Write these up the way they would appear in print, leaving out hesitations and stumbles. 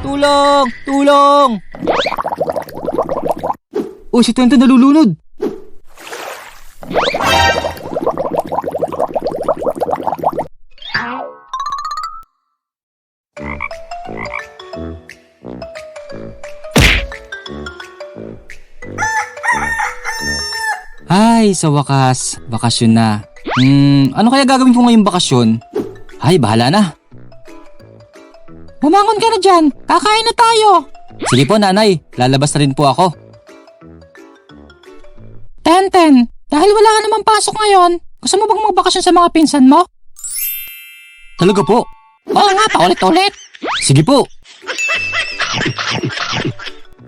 Tulong! Tulong! Oh, si Twente nalulunod. Ay, sa wakas, bakasyon na. Ano kaya gagawin ko ngayong bakasyon? Ay, bahala na. Bumangon ka na dyan, kakain na tayo. Sige po nanay, lalabas na rin po ako. Tenten, dahil wala ka namang pasok ngayon, gusto mo bang magbakasyon sa mga pinsan mo? Talaga po? Oo nga, paulit-ulit. Sige po.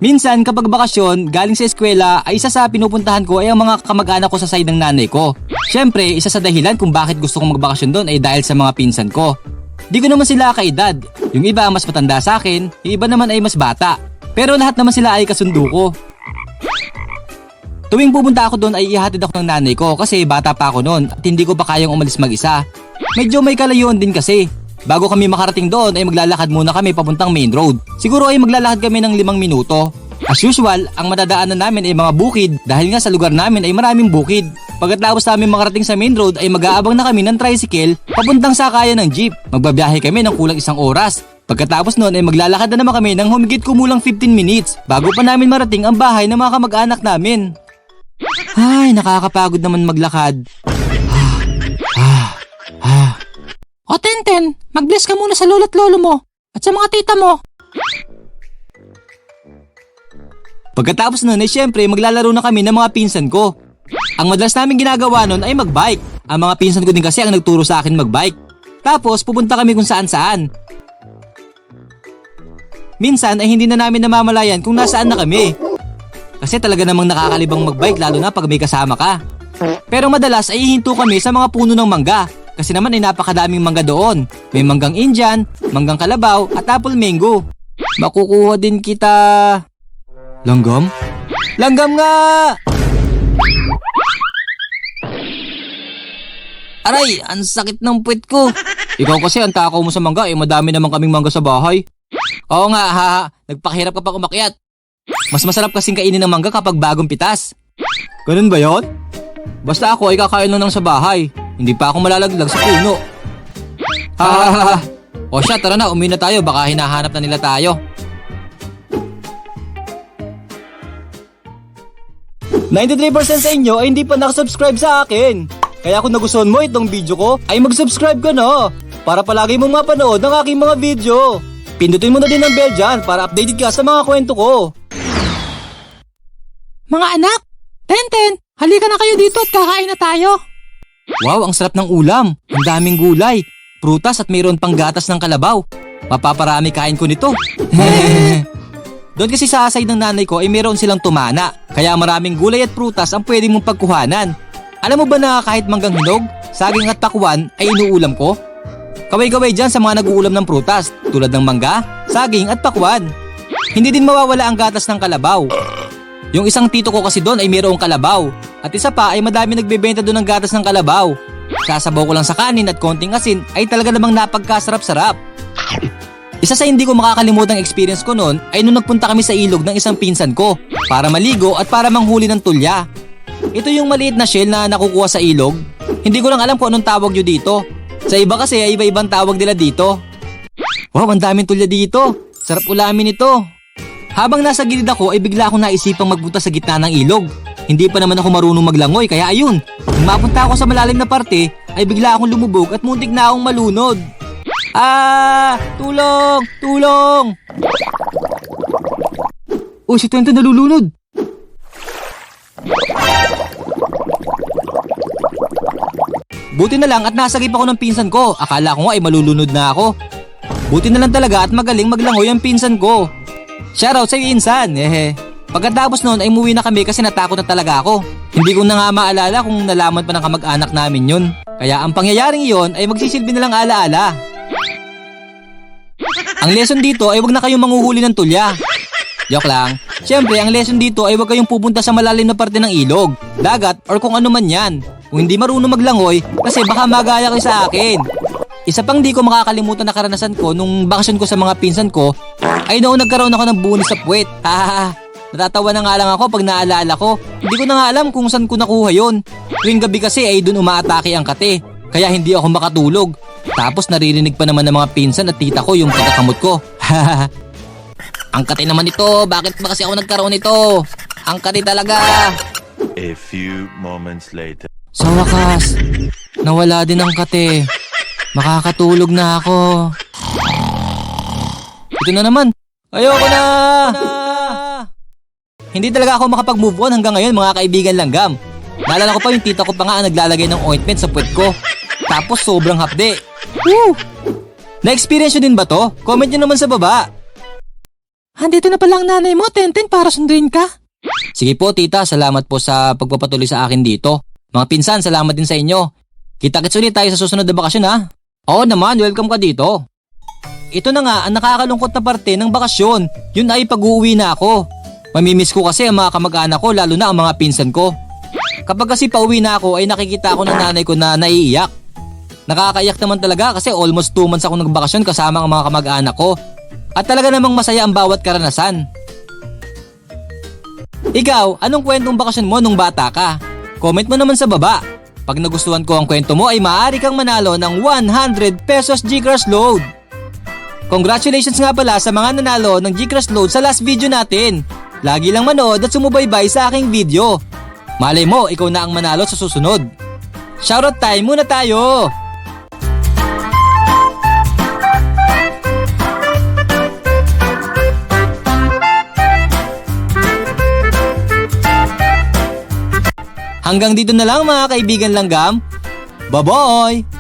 Minsan kapag bakasyon, galing sa eskwela ay isa sa pinupuntahan ko ay ang mga kamag-anak ko sa side ng nanay ko. Siyempre, isa sa dahilan kung bakit gusto kong magbakasyon doon ay dahil sa mga pinsan ko. Di ko naman sila kaedad. Yung iba mas matanda sa akin, yung iba naman ay mas bata. Pero lahat naman sila ay kasundo ko. Tuwing pupunta ako doon ay ihatid ako ng nanay ko kasi bata pa ako noon at hindi ko pa kayang umalis mag-isa. Medyo may kalayuan din kasi. Bago kami makarating doon ay maglalakad muna kami papuntang main road. Siguro ay maglalakad kami ng 5 minuto. As usual, ang matadaanan namin ay mga bukid dahil nga sa lugar namin ay maraming bukid. Pagkatapos namin makarating sa main road ay mag-aabang na kami ng tricycle papuntang sakayan ng jeep. Magbabiyahe kami ng kulang 1 oras. Pagkatapos noon ay maglalakad na naman kami ng humigit kumulang 15 minutes bago pa namin marating ang bahay ng mga kamag-anak namin. Ay, nakakapagod naman maglakad. O Tenten, mag-bless ka muna sa lolo't lolo mo at sa mga tita mo. Pagkatapos nun ay syempre maglalaro na kami ng mga pinsan ko. Ang madalas namin ginagawa nun ay magbike. Ang mga pinsan ko din kasi ang nagturo sa akin magbike. Tapos pupunta kami kung saan saan. Minsan ay hindi na namin namamalayan kung nasaan na kami. Kasi talaga namang nakakalibang magbike lalo na pag may kasama ka. Pero madalas ay hihinto kami sa mga puno ng mangga. Kasi naman ay napakadaming mangga doon. May manggang Indian, manggang kalabaw at apple mango. Makukuha din kita... Langgam? Langgam nga! Aray, ang sakit ng puwet ko. Ikaw kasi ang takaw mo sa mangga eh madami naman kaming mangga sa bahay. Oo nga, haha, nagpakahirap ka pa umakyat. Mas masarap kasing kainin ng mangga kapag bagong pitas. Ganun ba yon? Basta ako ay kakain lang sa bahay. Hindi pa ako malalaglag sa puno. Ha. O siya, tara na, umuwi na tayo. Baka hinahanap na nila tayo. 93% sa inyo ay hindi pa nakasubscribe sa akin. Kaya kung nagustuhan mo itong video ko, ay mag-subscribe ka na. Para palagi mong mapanood ang aking mga video. Pindutin mo na din ang bell dyan para updated ka sa mga kwento ko. Mga anak, Tenten, halika na kayo dito at kakain na tayo. Wow, ang sarap ng ulam. Ang daming gulay, prutas at mayroon pang gatas ng kalabaw. Mapaparami kain ko nito. Doon kasi sa side ng nanay ko ay mayroon silang tumana. Kaya maraming gulay at prutas ang pwede mong pagkuhanan. Alam mo ba na kahit manggang hinog, saging at pakwan ay inuulam ko? Kaway-kaway dyan sa mga nag-uulam ng prutas tulad ng mangga, saging at pakwan. Hindi din mawawala ang gatas ng kalabaw. Yung isang tito ko kasi doon ay mayroong kalabaw. At isa pa ay madami nagbebenta doon ng gatas ng kalabaw. Sasabaw ko lang sa kanin at konting asin ay talaga namang napagkasarap-sarap. Isa sa hindi ko makakalimutang experience ko noon ay nung nagpunta kami sa ilog ng isang pinsan ko para maligo at para manghuli ng tulya. Ito yung maliit na shell na nakukuha sa ilog. Hindi ko lang alam kung anong tawag nyo dito. Sa iba kasi ay iba-ibang tawag nila dito. Wow, ang daming tulya dito. Sarap ulamin ito. Habang nasa gilid ako ay bigla akong naisipang magbutas sa gitna ng ilog. Hindi pa naman ako marunong maglangoy kaya ayun. Nung mapunta ako sa malalim na parte ay bigla akong lumubog at muntik na akong malunod. Tulong! Tulong! Oh, si Twente nalulunod. Buti na lang at nasagip ako ng pinsan ko. Akala ko nga ay malulunod na ako. Buti na lang talaga at magaling maglangoy ang pinsan ko. Shoutout sa'yo, insan. Pagkatapos noon ay umuwi na kami kasi natakot na talaga ako. Hindi ko na nga maalala kung nalaman pa ng kamag-anak namin yun. Kaya ang pangyayaring iyon ay magsisilbi na lang alaala. Ang lesson dito ay wag na kayong manghuhuli ng tulya. Joke lang. Siyempre, ang lesson dito ay wag kayong pupunta sa malalim na parte ng ilog, dagat or kung ano man yan. Kung hindi marunong maglangoy kasi baka magaya kayo sa akin. Isa pang di ko makakalimutan na karanasan ko nung bakasyon ko sa mga pinsan ko ay noong nagkaroon ako ng bunis sa puwet. Natatawa na nga lang ako pag naalala ko. Hindi ko na nga alam kung saan ko nakuha yon. Tuwing gabi kasi ay dun umaatake ang kate. Kaya hindi ako makatulog. Tapos naririnig pa naman ng mga pinsan at tita ko yung pagkakamot ko. Ang kate naman ito. Bakit ba kasi ako nagkaroon nito? Ang kate talaga. A few moments later. Sa wakas, nawala din ang kate. Makakatulog na ako. Ito na naman. Ayoko na! Hindi talaga ako makapag-move on hanggang ngayon mga kaibigan langgam. Naalala ko pa yung tita ko pa nga ang naglalagay ng ointment sa puwet ko. Tapos sobrang hapde. Woo! Na-experience nyo din ba to? Comment nyo naman sa baba. Andito na pala ang nanay mo, Tenten, para sunduin ka. Sige po tita, salamat po sa pagpapatuloy sa akin dito. Mga pinsan, salamat din sa inyo. Kita-kits ulit tayo sa susunod na bakasyon ha. Oo naman, welcome ka dito. Ito na nga ang nakakalungkot na parte ng bakasyon. Yun ay pag-uwi na ako. Mamimiss ko kasi ang mga kamag-anak ko, lalo na ang mga pinsan ko. Kapag kasi pauwi na ako ay nakikita ako ng nanay ko na naiiyak. Nakakaiyak naman talaga kasi almost 2 months ako nagbakasyon kasama ang mga kamag-anak ko. At talaga namang masaya ang bawat karanasan. Ikaw, anong kwentong bakasyon mo nung bata ka? Comment mo naman sa baba. Pag nagustuhan ko ang kwento mo ay maaari kang manalo ng 100 pesos GCash load. Congratulations nga pala sa mga nanalo ng GCash load sa last video natin. Lagi lang manood at sumubaybay sa aking video. Malay mo, ikaw na ang manalo sa susunod. Shoutout time muna tayo! Hanggang dito na lang mga kaibigan langgam. Bye-bye!